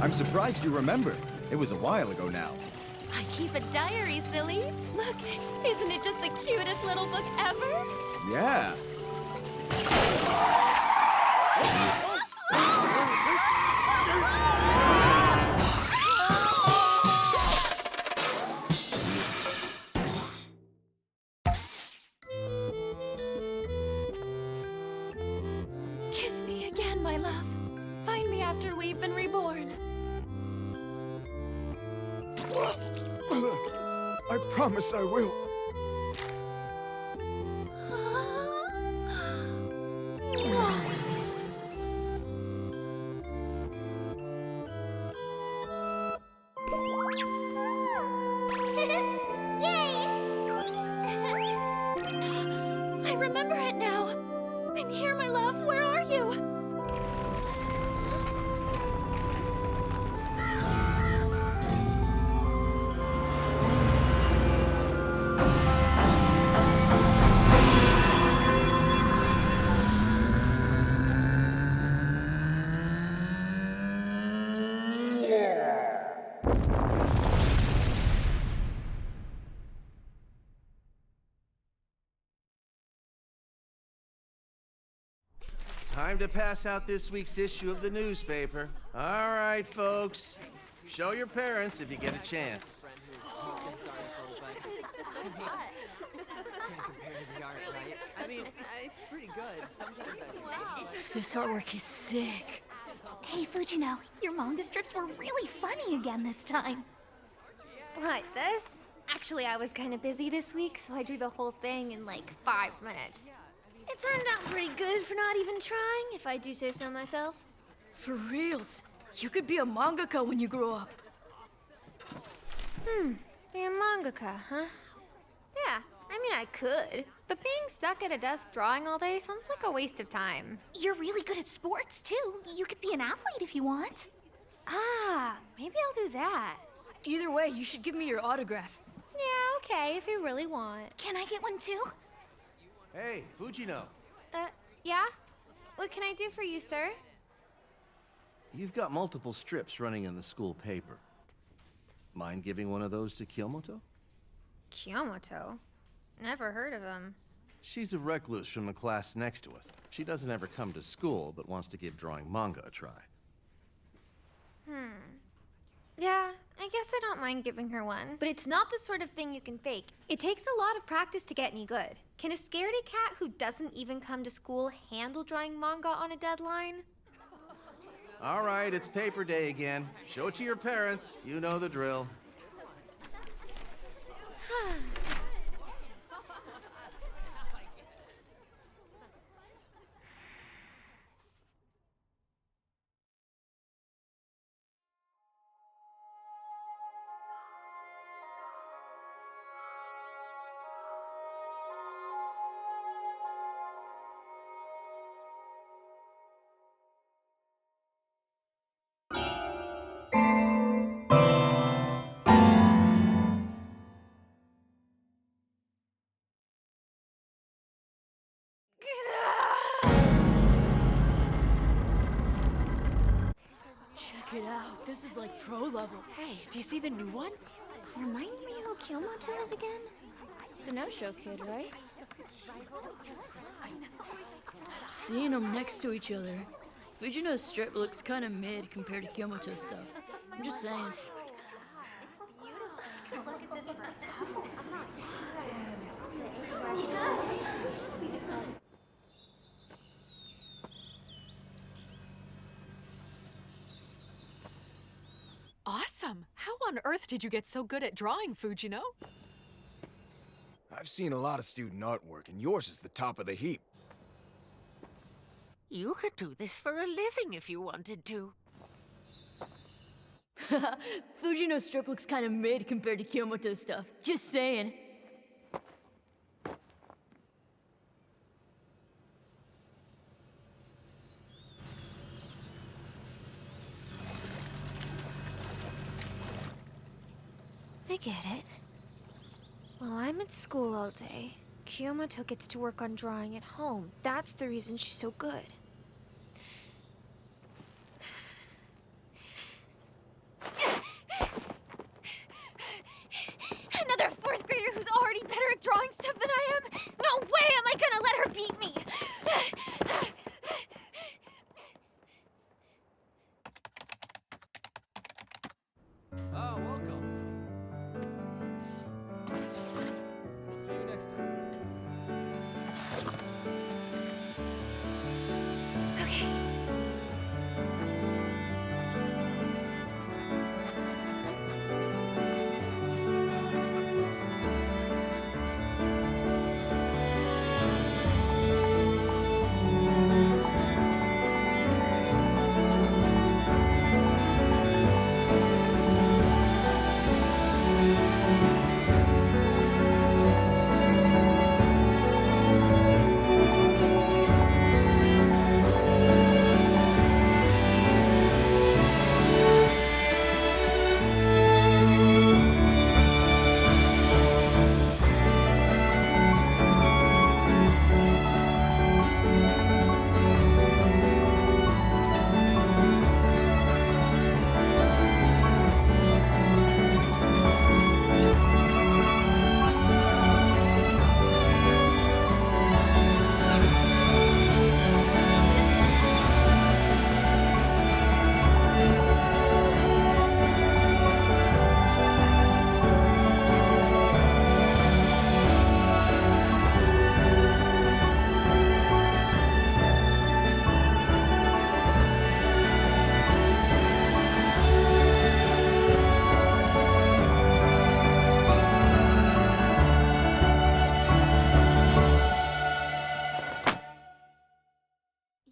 I'm surprised you remember. It was a while ago now. I keep a diary, silly. Look, isn't it just the cutest little book ever? Yeah. Kiss me again, my love. Find me after we've been reborn. I promise I will. I remember it now. I'm here, my love. Where are you? Time to pass out this week's issue of the newspaper. All right, folks. Show your parents if you get a chance. This artwork is sick. Hey, Fujino, your manga strips were really funny again this time. What, this? Actually, I was kind of busy this week, so I drew the whole thing in like 5 minutes. It turned out pretty good for not even trying, if I do say so myself. For reals, you could be a mangaka when you grow up. Be a mangaka, huh? Yeah, I mean I could, but being stuck at a desk drawing all day sounds like a waste of time. You're really good at sports, too. You could be an athlete if you want. Ah, maybe I'll do that. Either way, you should give me your autograph. Yeah, okay, if you really want. Can I get one too? Hey, Fujino. Yeah? What can I do for you, sir? You've got multiple strips running in the school paper. Mind giving one of those to Kyomoto? Kyomoto? Never heard of him. She's a recluse from the class next to us. She doesn't ever come to school, but wants to give drawing manga a try. Yeah, I guess I don't mind giving her one. But it's not the sort of thing you can fake. It takes a lot of practice to get any good. Can a scaredy cat who doesn't even come to school handle drawing manga on a deadline? All right, it's paper day again. Show it to your parents. You know the drill. Check it out. This is like pro level. Hey, do you see the new one? Remind me who Kyomoto is again? The no-show kid, right? Seeing them next to each other, Fujino's strip looks kind of mid compared to Kyomoto's stuff. I'm just saying. Awesome! How on earth did you get so good at drawing, Fujino? I've seen a lot of student artwork, and yours is the top of the heap. You could do this for a living if you wanted to. Fujino's strip looks kind of mid compared to Kyomoto's stuff. Just saying. I get it. While I'm at school all day, Kyomoto gets to work on drawing at home. That's the reason she's so good. Another fourth grader who's already better at drawing stuff than I am? No way am I gonna let her beat me! Oh, welcome. We'll see you next time. Okay.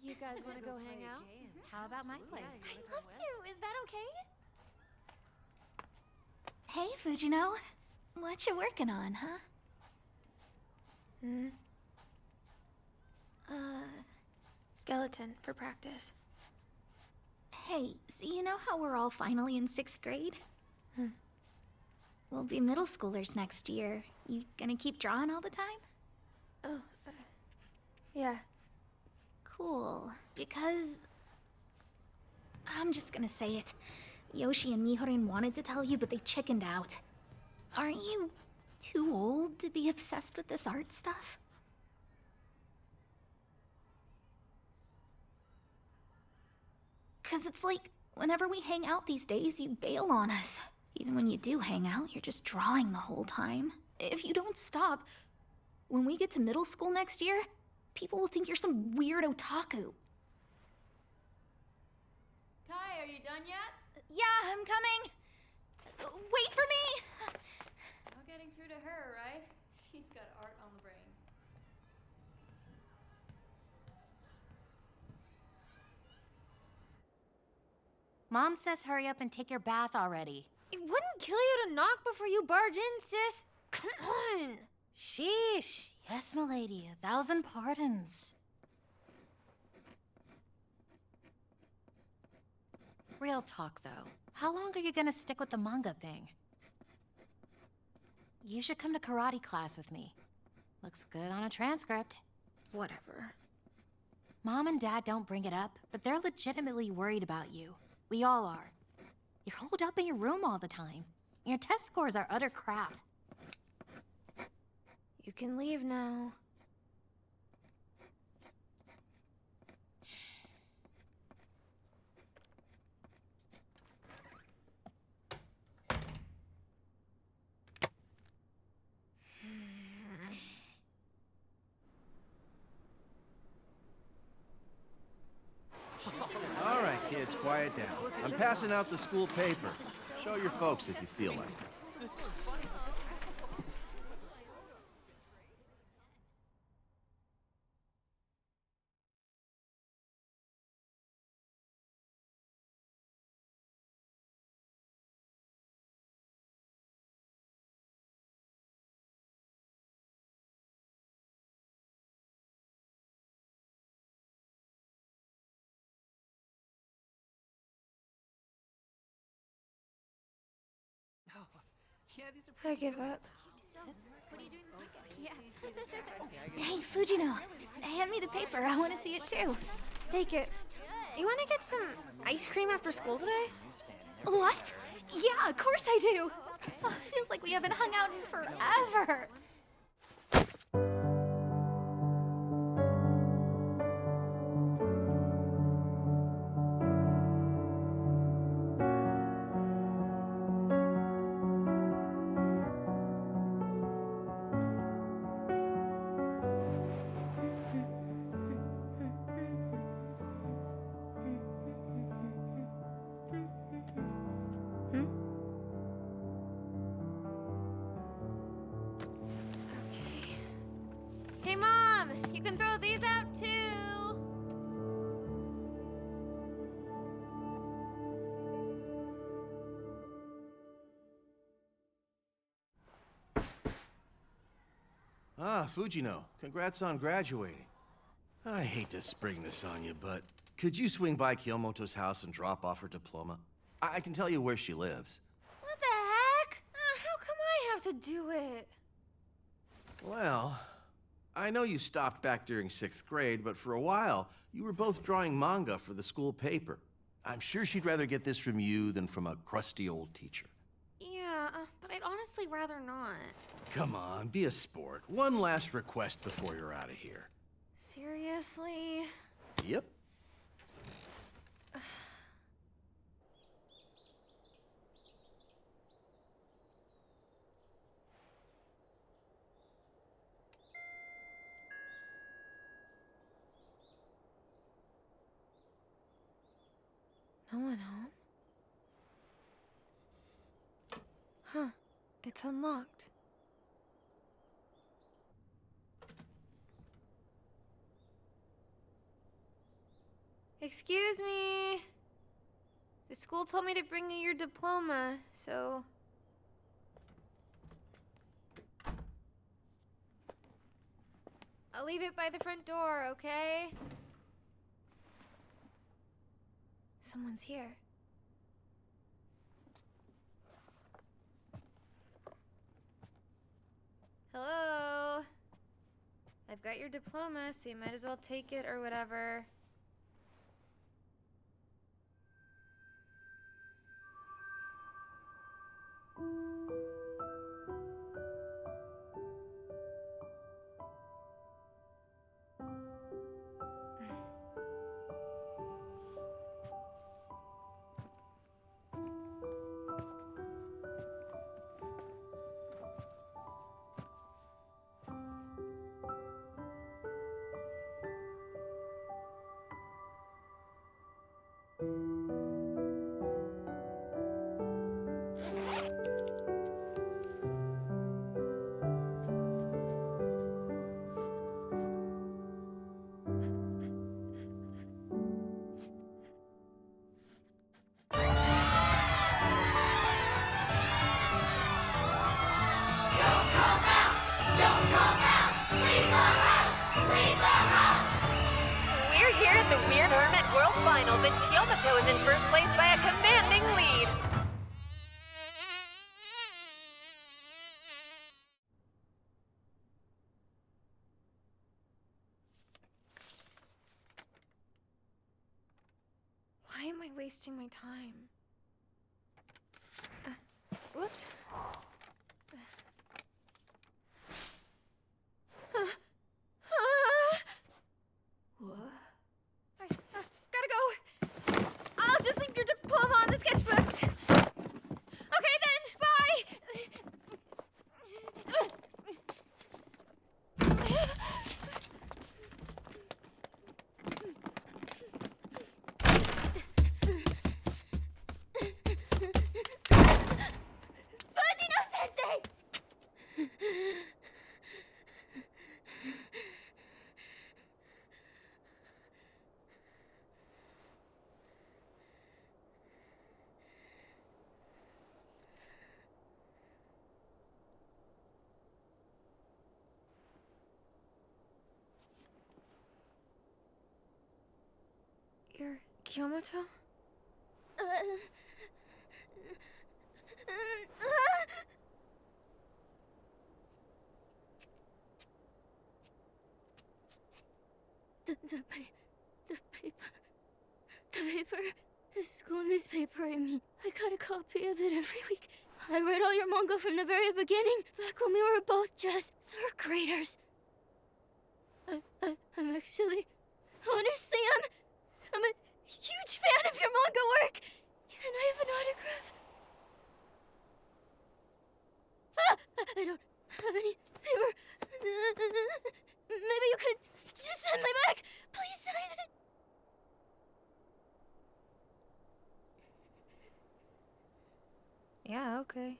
You guys want to go hang out? How about my place? I'd love to. Is that okay? Hey, Fujino. What you working on, huh? Skeleton for practice. Hey, so you know how we're all finally in 6th grade? We'll be middle schoolers next year. You gonna keep drawing all the time? Oh, yeah. Cool. Because... I'm just gonna say it. Yoshi and Mihorin wanted to tell you, but they chickened out. Aren't you too old to be obsessed with this art stuff? Cause it's like, whenever we hang out these days, you bail on us. Even when you do hang out, you're just drawing the whole time. If you don't stop, when we get to middle school next year, people will think you're some weird otaku. Kai, are you done yet? Yeah, I'm coming. Wait for me! No getting through to her, right? She's got art on the brain. Mom says hurry up and take your bath already. It wouldn't kill you to knock before you barge in, sis. Come on. Sheesh. Yes, milady, 1,000 pardons. Real talk, though. How long are you gonna stick with the manga thing? You should come to karate class with me. Looks good on a transcript. Whatever. Mom and Dad don't bring it up, but they're legitimately worried about you. We all are. You're holed up in your room all the time. Your test scores are utter crap. You can leave now. All right, kids, quiet down. I'm passing out the school paper. Show your folks if you feel like it. Yeah, these are I give up. What are you doing this weekend? Hey, Fujino, hand me the paper. I want to see it too. Take it. You want to get some ice cream after school today? What? Yeah, of course I do. Oh, feels like we haven't hung out in forever. Hey, Mom! You can throw these out, too! Ah, Fujino, congrats on graduating. I hate to spring this on you, but could you swing by Kyomoto's house and drop off her diploma? I can tell you where she lives. What the heck? How come I have to do it? Well, I know you stopped back during 6th grade, but for a while, you were both drawing manga for the school paper. I'm sure she'd rather get this from you than from a crusty old teacher. Yeah, but I'd honestly rather not. Come on, be a sport. One last request before you're out of here. Seriously? Yep. No one home? Huh. It's unlocked. Excuse me. The school told me to bring you your diploma, so... I'll leave it by the front door, okay? Someone's here. Hello? I've got your diploma, so you might as well take it or whatever. We're here at the Weird Hermit World Finals, and Kyomoto is in first place by a commanding lead. Why am I wasting my time? Whoops. What? I gotta go. I'll just leave your diploma on the sketchbooks. Okay then, bye. Fujino-sensei! You're Kyomoto? The paper, the school newspaper, I mean. I got a copy of it every week. I read all your manga from the very beginning, back when we were both just third graders. I'm actually, honestly, I'm a huge fan of your manga work. Can I have an autograph? I don't have any paper. Maybe you could just sign my back. Please sign it. Yeah, okay.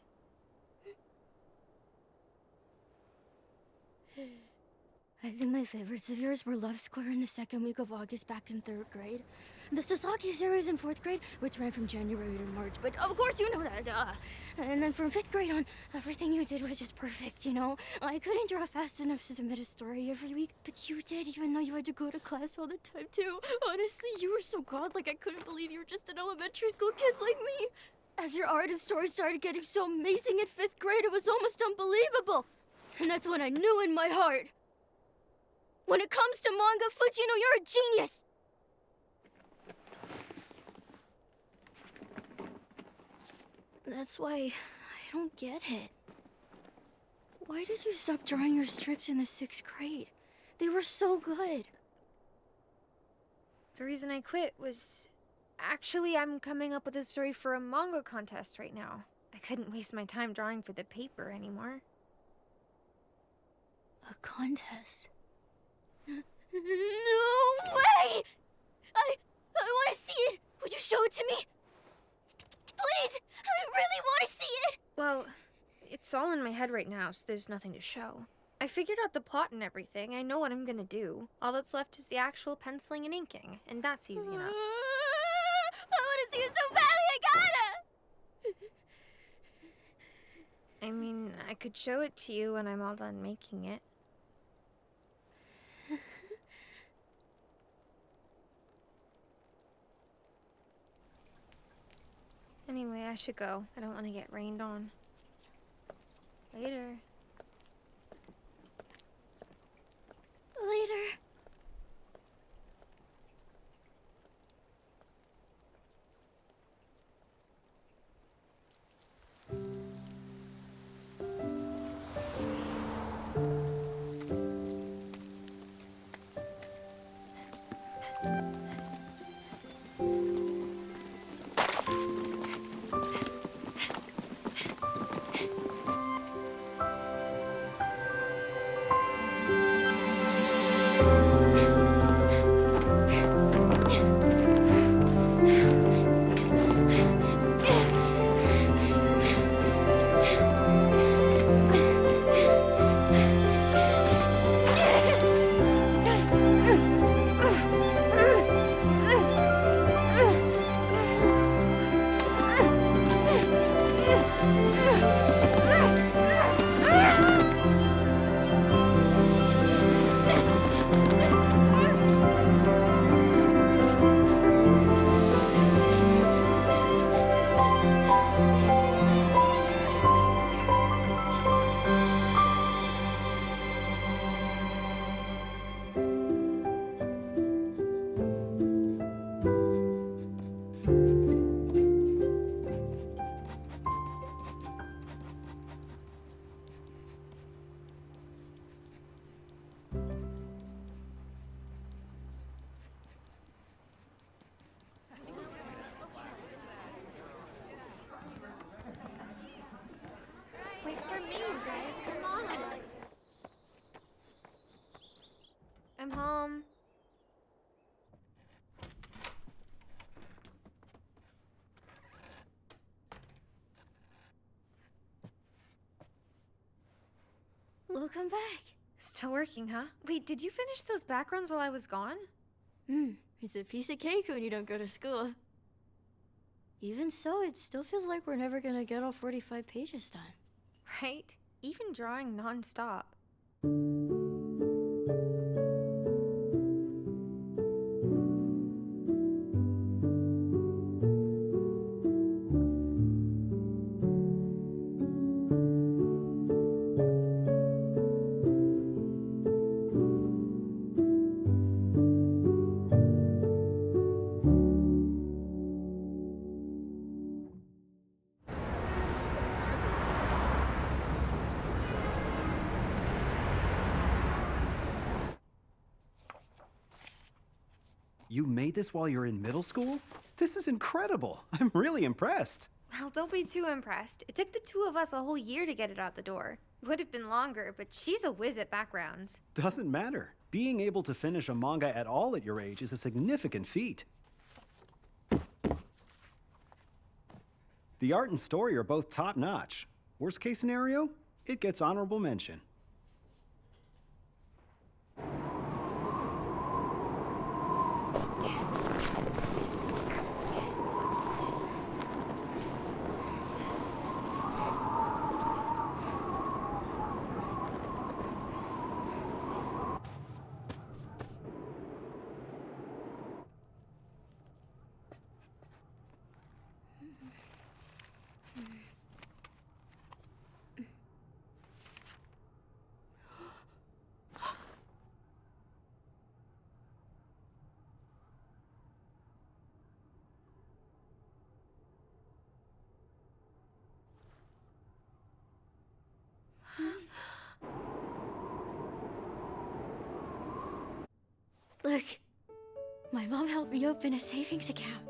I think my favorites of yours were Love Square in the second week of August back in third grade. The Sasaki series in fourth grade, which ran from January to March, but of course you know that, And then from fifth grade on, everything you did was just perfect, you know? I couldn't draw fast enough to submit a story every week, but you did, even though you had to go to class all the time too. Honestly, you were so godlike, I couldn't believe you were just an elementary school kid like me. As your art and story started getting so amazing in fifth grade, it was almost unbelievable. And that's when I knew in my heart. When it comes to manga, Fujino, you're a genius! That's why I don't get it. Why did you stop drawing your strips in the 6th grade? They were so good. The reason I quit was... Actually, I'm coming up with a story for a manga contest right now. I couldn't waste my time drawing for the paper anymore. A contest? No way! I want to see it! Would you show it to me? Please! I really want to see it! Well, it's all in my head right now, so there's nothing to show. I figured out the plot and everything. I know what I'm gonna do. All that's left is the actual penciling and inking, and that's easy enough. I want to see it so badly, I gotta! I mean, I could show it to you when I'm all done making it. Anyway, I should go. I don't want to get rained on. Later. later. Wait for me, you guys. Come on. I'm home. Welcome back. Still working, huh? Wait, did you finish those backgrounds while I was gone? It's a piece of cake when you don't go to school. Even so, it still feels like we're never gonna get all 45 pages done. Right? Even drawing non-stop. You made this while you're in middle school? This is incredible. I'm really impressed. Well, don't be too impressed. It took the two of us a whole year to get it out the door. Would have been longer, but she's a whiz at backgrounds. Doesn't matter. Being able to finish a manga at all at your age is a significant feat. The art and story are both top-notch. Worst case scenario, it gets honorable mention. Look, my mom helped me open a savings account.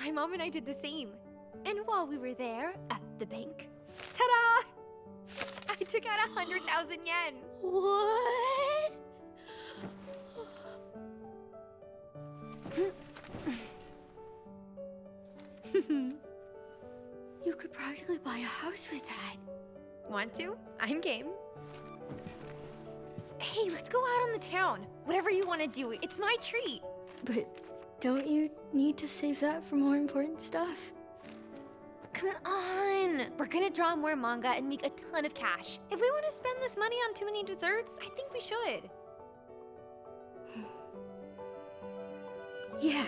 My mom and I did the same. And while we were there at the bank, ta-da! I took out 100,000 yen. What? You could practically buy a house with that. Want to? I'm game. Hey, let's go out on the town. Whatever you want to do, it's my treat. But don't you need to save that for more important stuff? Come on. We're gonna draw more manga and make a ton of cash. If we want to spend this money on too many desserts, I think we should. Yeah.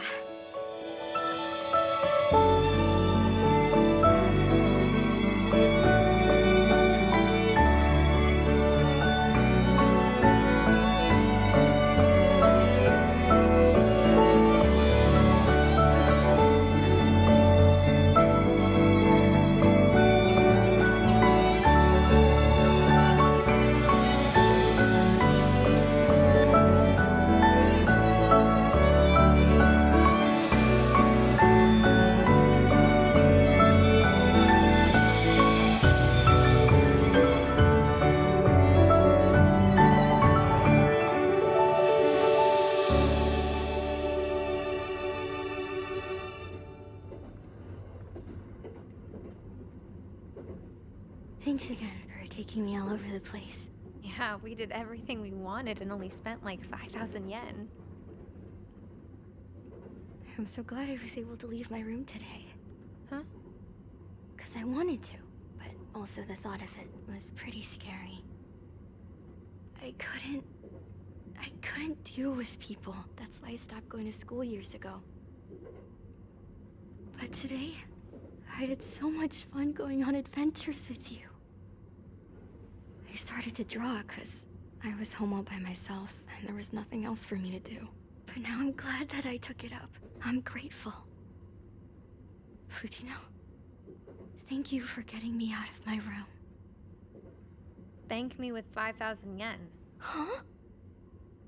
Thanks again for taking me all over the place. Yeah, we did everything we wanted and only spent like 5,000 yen. I'm so glad I was able to leave my room today. Huh? Because I wanted to, but also the thought of it was pretty scary. I couldn't deal with people. That's why I stopped going to school years ago. But today, I had so much fun going on adventures with you. I started to draw because I was home all by myself and there was nothing else for me to do. But now I'm glad that I took it up. I'm grateful. Fujino, thank you for getting me out of my room. Thank me with 5,000 yen. Huh?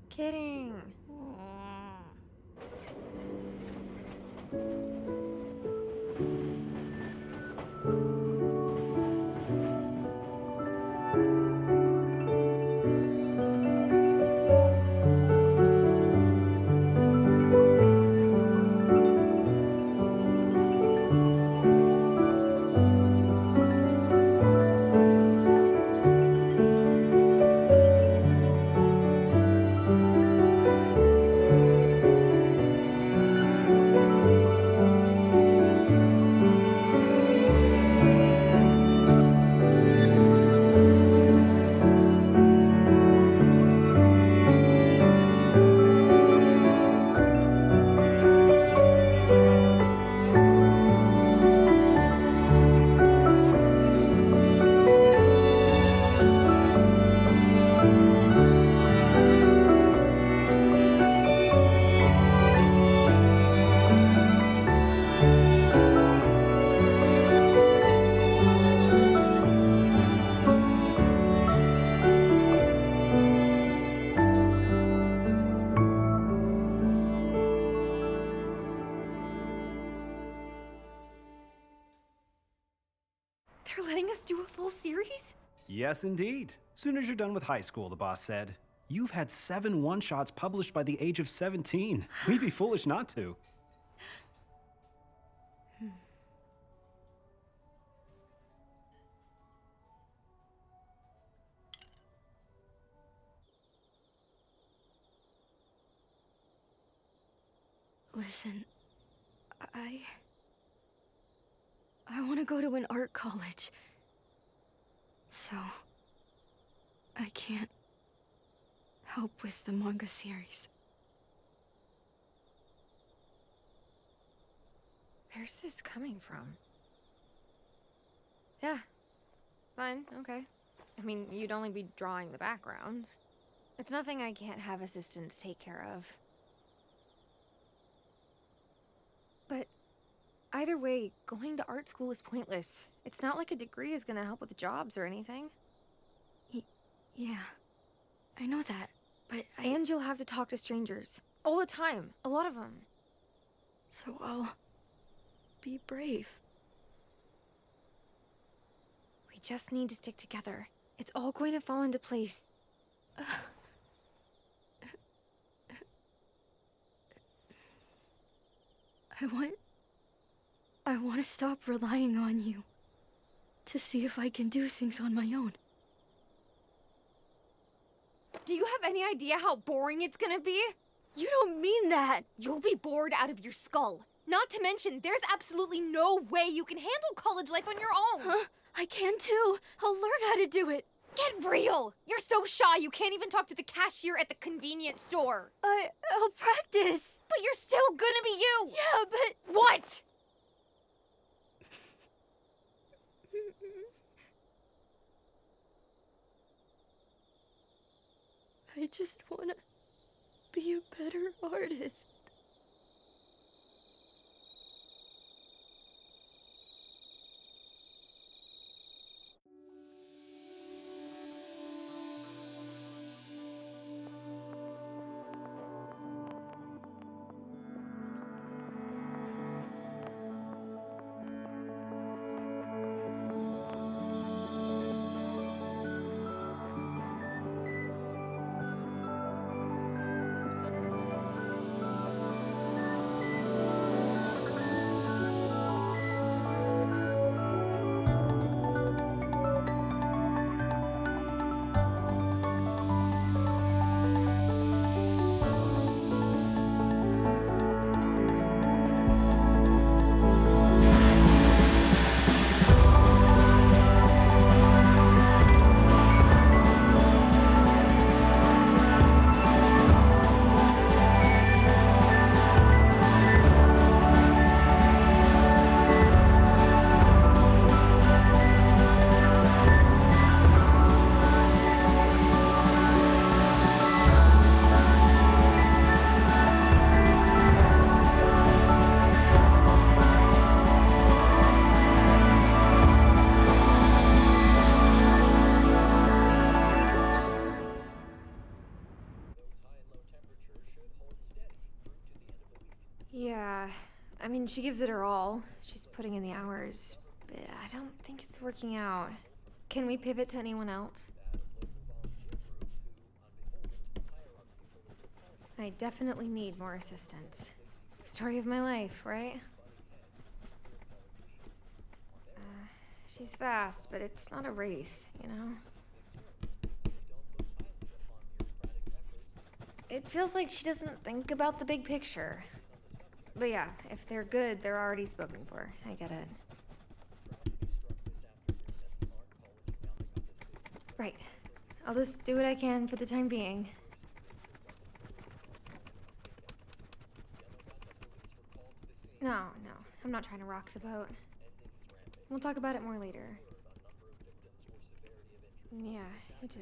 Kidding. They're letting us do a full series? Yes, indeed. Soon as you're done with high school, the boss said. You've had 7 one-shots published by the age of 17. We'd be foolish not to. Listen, I want to go to an art college. So, I can't help with the manga series. Where's this coming from? Yeah. Fine, okay. I mean, you'd only be drawing the backgrounds. It's nothing I can't have assistants take care of. But either way, going to art school is pointless. It's not like a degree is gonna help with jobs or anything. Yeah, I know that, but And you'll have to talk to strangers. All the time. A lot of them. So I'll be brave. We just need to stick together. It's all going to fall into place. I want to stop relying on you. To see if I can do things on my own. Do you have any idea how boring it's gonna be? You don't mean that! You'll be bored out of your skull. Not to mention, there's absolutely no way you can handle college life on your own. Huh? I can too. I'll learn how to do it. Get real! You're so shy you can't even talk to the cashier at the convenience store. I'll practice. But you're still gonna be you! Yeah, but... What? I just wanna be a better artist. I mean, she gives it her all. She's putting in the hours, but I don't think it's working out. Can we pivot to anyone else? I definitely need more assistance. Story of my life, right? She's fast, but it's not a race, you know? It feels like she doesn't think about the big picture. But yeah, if they're good, they're already spoken for. I get it. Right. I'll just do what I can for the time being. No, I'm not trying to rock the boat. We'll talk about it more later. Yeah, you too.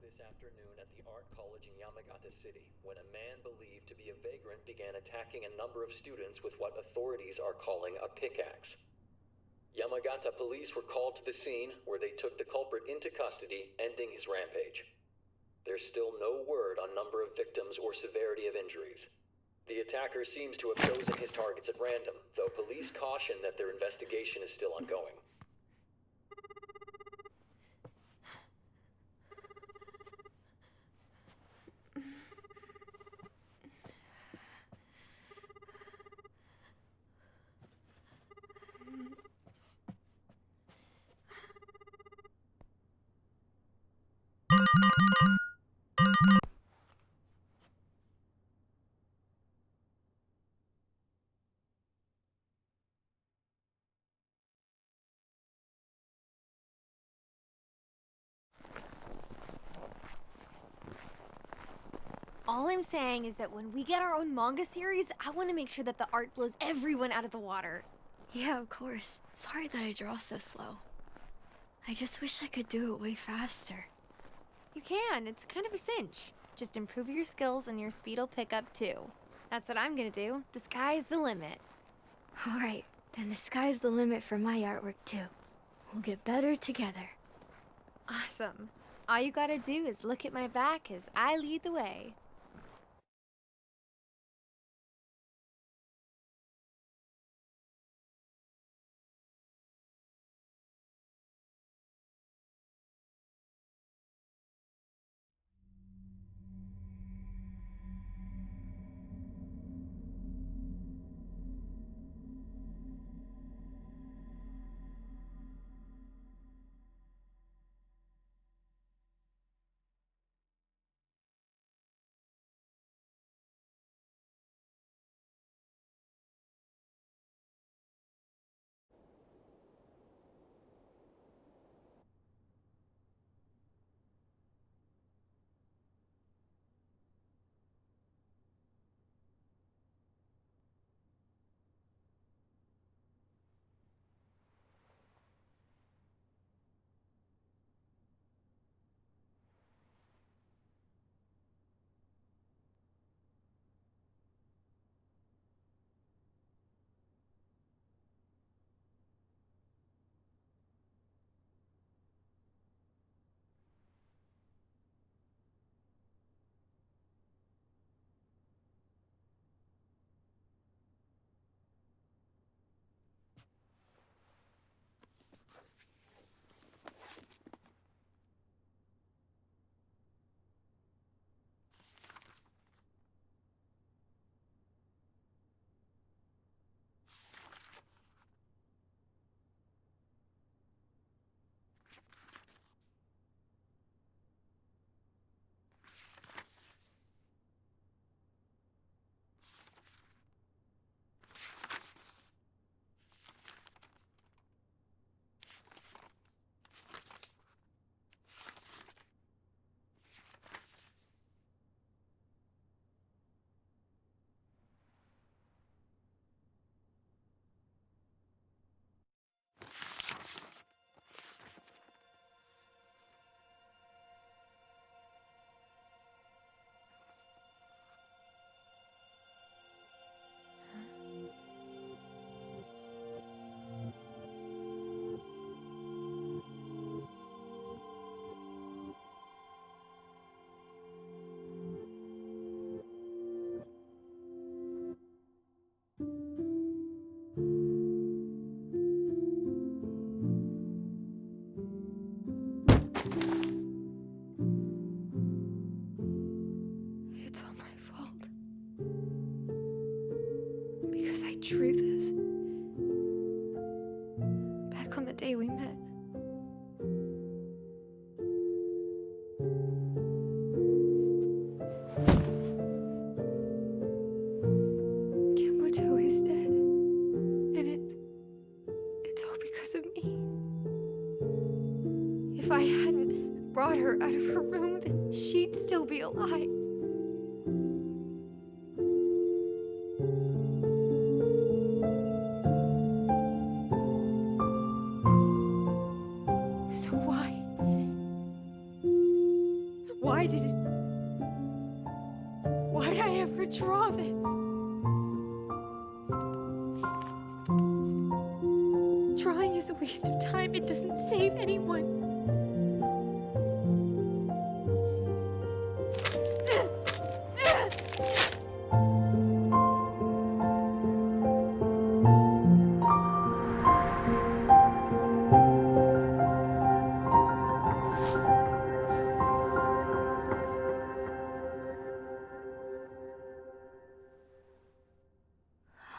This afternoon at the Art College in Yamagata City when a man believed to be a vagrant began attacking a number of students with what authorities are calling a pickaxe. Yamagata police were called to the scene where they took the culprit into custody, ending his rampage. There's still no word on number of victims or severity of injuries. The attacker seems to have chosen his targets at random, though police caution that their investigation is still ongoing. All I'm saying is that when we get our own manga series, I want to make sure that the art blows everyone out of the water. Yeah, of course. Sorry that I draw so slow. I just wish I could do it way faster. You can, it's kind of a cinch. Just improve your skills and your speed will pick up too. That's what I'm gonna do. The sky's the limit. Alright, then the sky's the limit for my artwork too. We'll get better together. Awesome. All you gotta do is look at my back as I lead the way. back on the day we met. Kimoto is dead. And it's all because of me. If I hadn't brought her out of her room, then she'd still be alive. So why? Why'd I ever draw this? Drawing is a waste of time. It doesn't save anyone.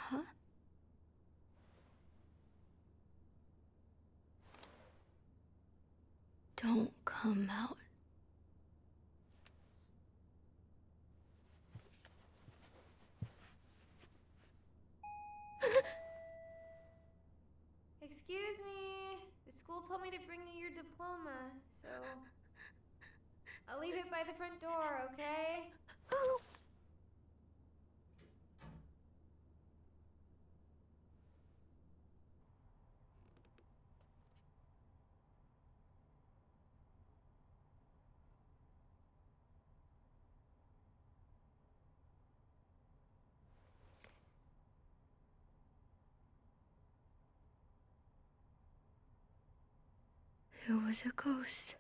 Huh? Don't come out. Excuse me. The school told me to bring you your diploma, so I'll leave it by the front door, okay? It was a ghost.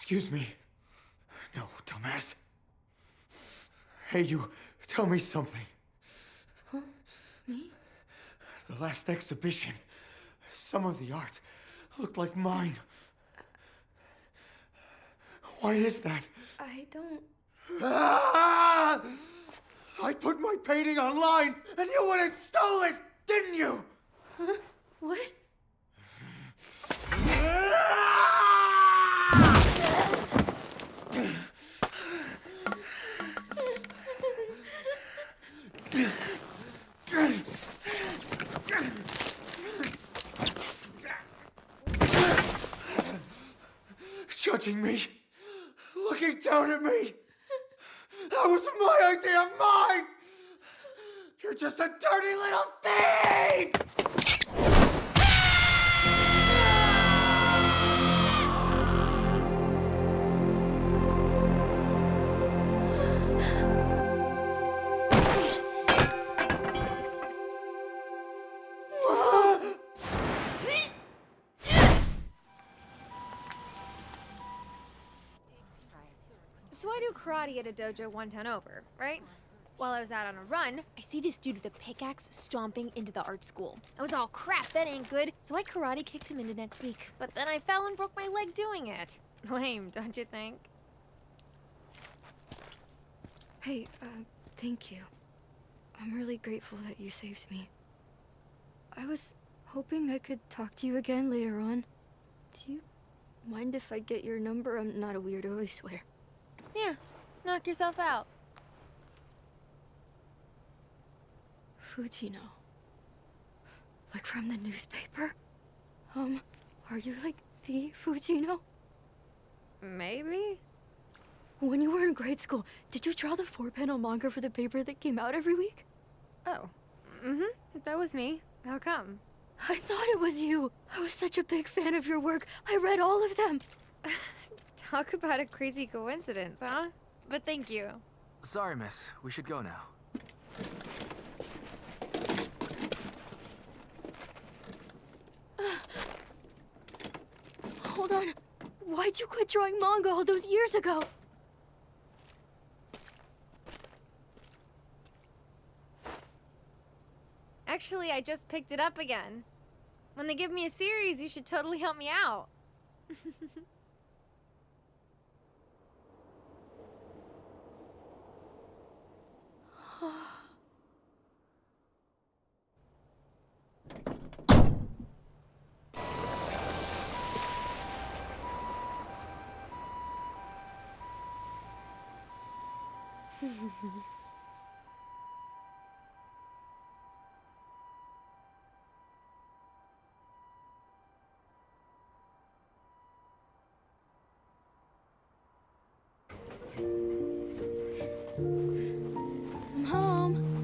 Excuse me. No, dumbass. Hey, you, tell me something. Huh? Me? The last exhibition, some of the art looked like mine. Why is that? I don't... Ah! I put my painting online and you went and stole it, didn't you? Huh? What? Judging me, looking down at me. That was my idea of mine. You're just a dirty little thief! So I do karate at a dojo one town over, right? While I was out on a run, I see this dude with a pickaxe stomping into the art school. I was all, crap, that ain't good. So I karate kicked him into next week. But then I fell and broke my leg doing it. Lame, don't you think? Hey, thank you. I'm really grateful that you saved me. I was hoping I could talk to you again later on. Do you mind if I get your number? I'm not a weirdo, I swear. Yeah, knock yourself out. Fujino. Like from the newspaper? Are you like the Fujino? Maybe? When you were in grade school, did you draw the 4-panel manga for the paper that came out every week? Oh. Mm-hmm. That was me. How come? I thought it was you. I was such a big fan of your work. I read all of them. Talk about a crazy coincidence, huh? But thank you. Sorry, miss. We should go now. Hold on. Why'd you quit drawing manga all those years ago? Actually, I just picked it up again. When they give me a series, you should totally help me out. Mom.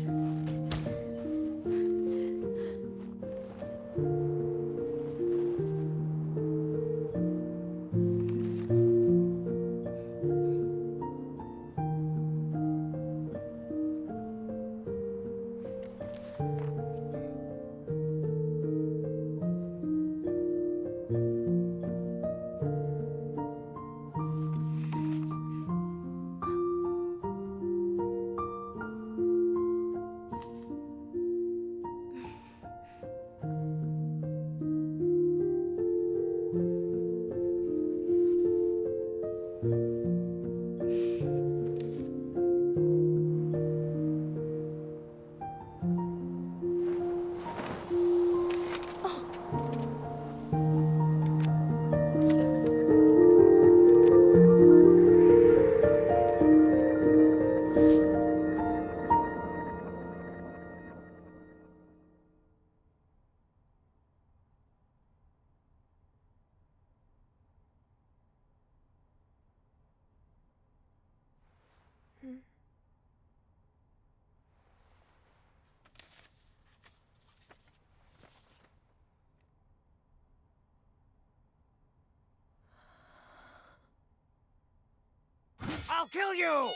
I'll kill you!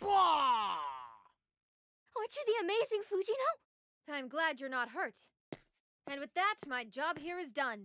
Blah! Aren't you the amazing Fujino? I'm glad you're not hurt. And with that, my job here is done.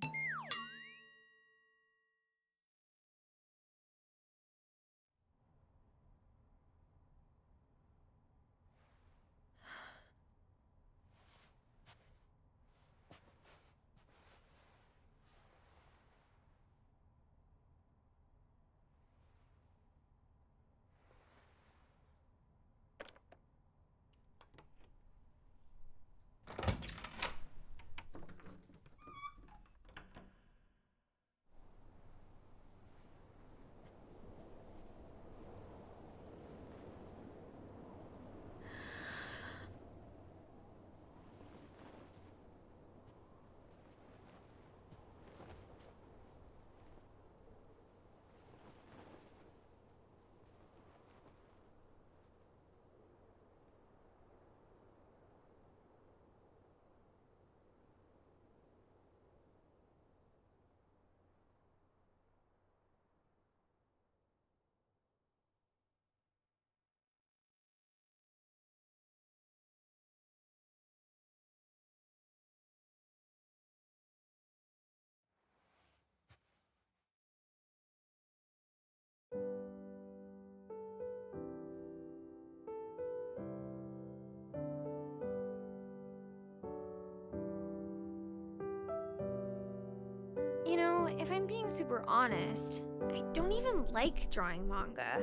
if I'm being super honest, I don't even like drawing manga.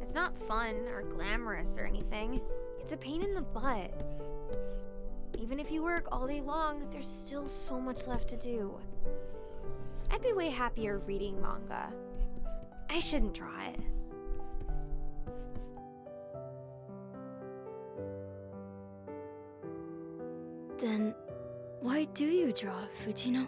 It's not fun or glamorous or anything. It's a pain in the butt. Even if you work all day long, there's still so much left to do. I'd be way happier reading manga. I shouldn't draw it. Then, why do you draw, Fujino?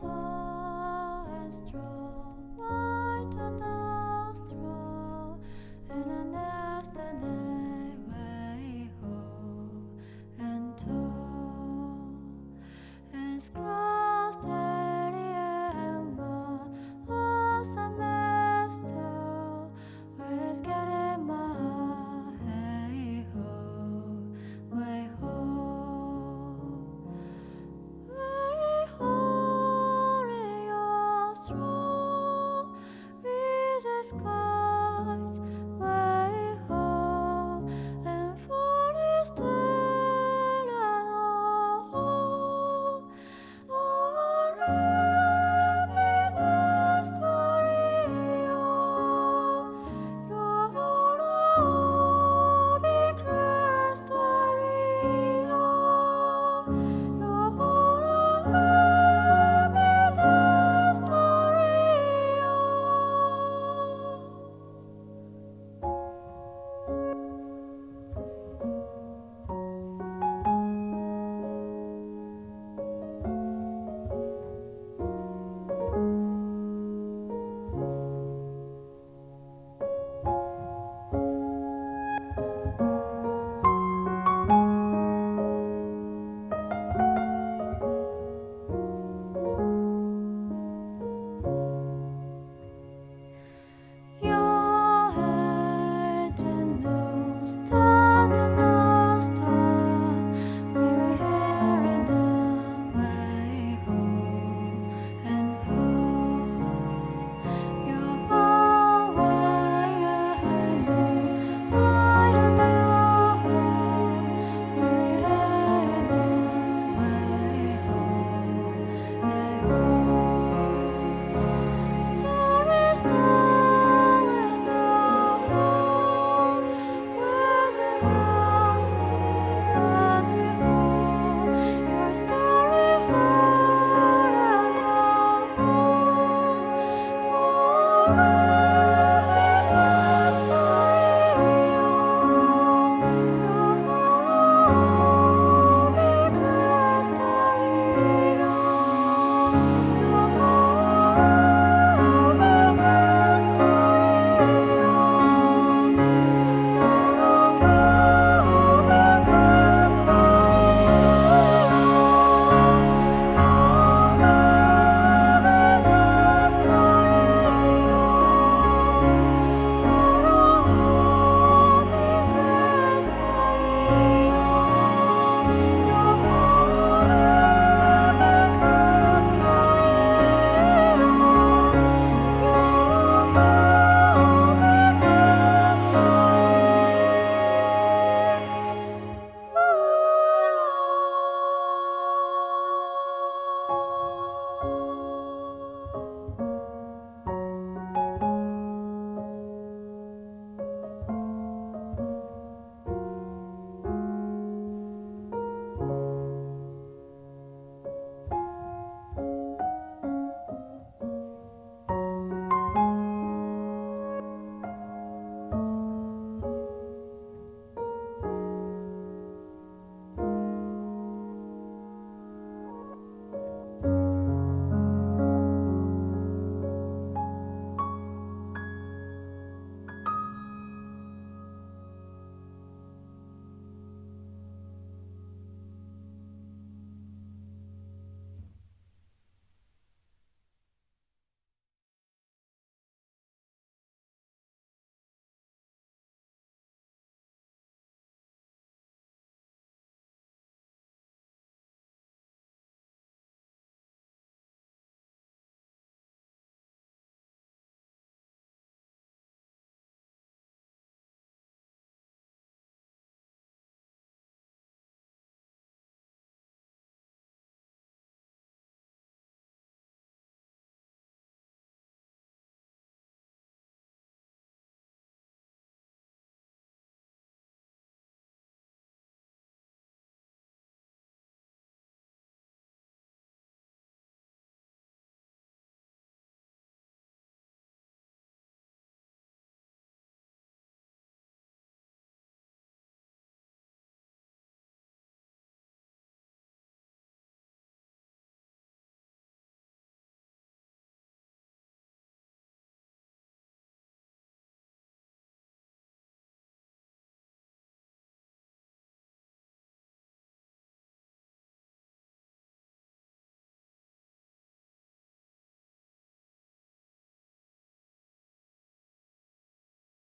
또